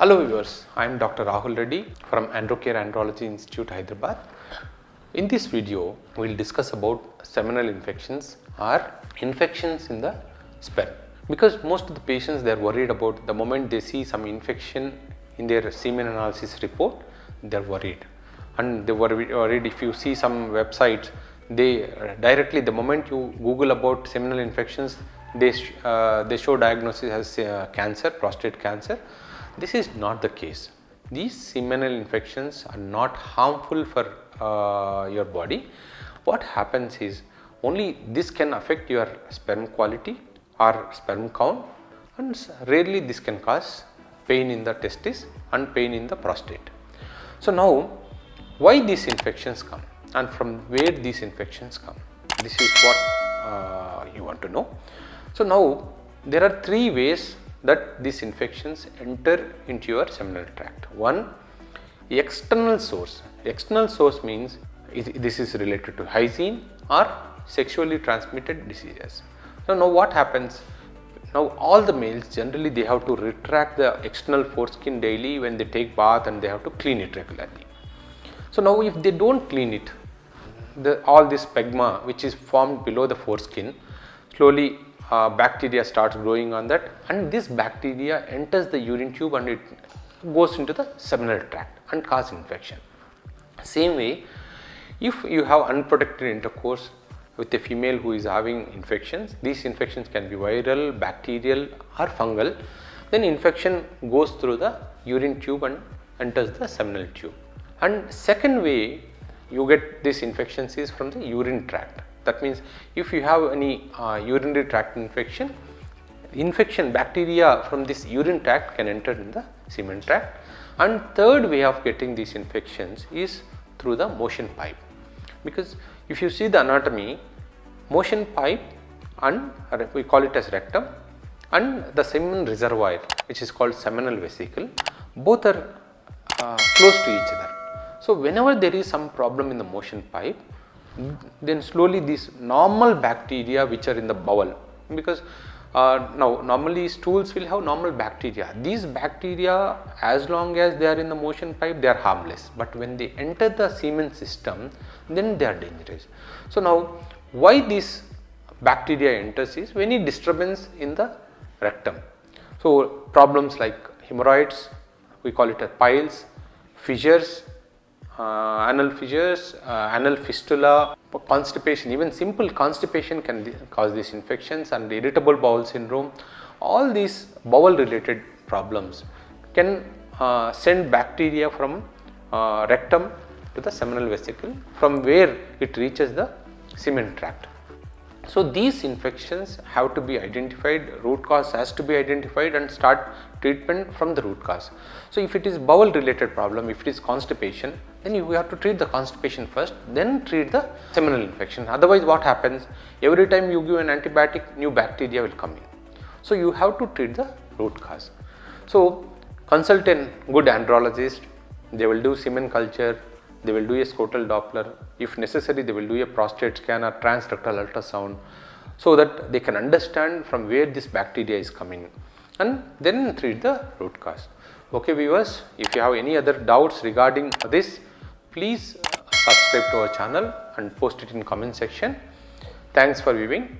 Hello viewers, I am Dr. Rahul Reddy from ANDROCARE Andrology Institute, Hyderabad. In this video, we will discuss about seminal infections or infections in the sperm. Because most of the patients, they are worried about the moment they see some infection in their semen analysis report, they are worried. And they are worried if you see some websites, they directly, the moment you Google about seminal infections, they show diagnosis as cancer, prostate cancer. This is not the case. These seminal infections are not harmful for your body. What happens is only this can affect your sperm quality or sperm count, and rarely this can cause pain in the testis and pain in the prostate. So now, why these infections come and from where these infections come? This is what you want to know. So now there are three ways that these infections enter into your seminal tract. One, external source. External source means this is related to hygiene or sexually transmitted diseases. So now what happens? Now all the males generally they have to retract the external foreskin daily when they take bath, and they have to clean it regularly. So now if they don't clean it, all this pegma which is formed below the foreskin, slowly bacteria starts growing on that, and this bacteria enters the urine tube and it goes into the seminal tract and cause infection. Same way, if you have unprotected intercourse with a female who is having infections, these infections can be viral, bacterial or fungal, then infection goes through the urine tube and enters the seminal tube. And second way you get these infections is from the urine tract. That means if you have any urinary tract infection, bacteria from this urine tract can enter in the semen tract. And third way of getting these infections is through the motion pipe. Because if you see the anatomy, motion pipe and we call it as rectum, and the semen reservoir which is called seminal vesicle, both are close to each other. So whenever there is some problem in the motion pipe, then slowly these normal bacteria which are in the bowel, because now normally stools will have normal bacteria. These bacteria, as long as they are in the motion pipe, they are harmless, but when they enter the semen system, then they are dangerous. So now why this bacteria enters is any disturbance in the rectum. So problems like hemorrhoids, we call it as piles, fissures, anal fissures, anal fistula, constipation, even simple constipation can cause these infections, and irritable bowel syndrome. All these bowel related problems can send bacteria from rectum to the seminal vesicle, from where it reaches the semen tract. So these infections have to be identified, root cause has to be identified, and start treatment from the root cause. So if it is bowel related problem, if it is constipation, then you have to treat the constipation first, then treat the seminal infection. Otherwise what happens, every time you give an antibiotic, new bacteria will come in. So you have to treat the root cause. So consult a good andrologist, they will do semen culture, they will do a scrotal Doppler, if necessary they will do a prostate scan or transrectal ultrasound, so that they can understand from where this bacteria is coming and then treat the root cause. Okay viewers, if you have any other doubts regarding this, please subscribe to our channel and post it in comment section. Thanks for viewing.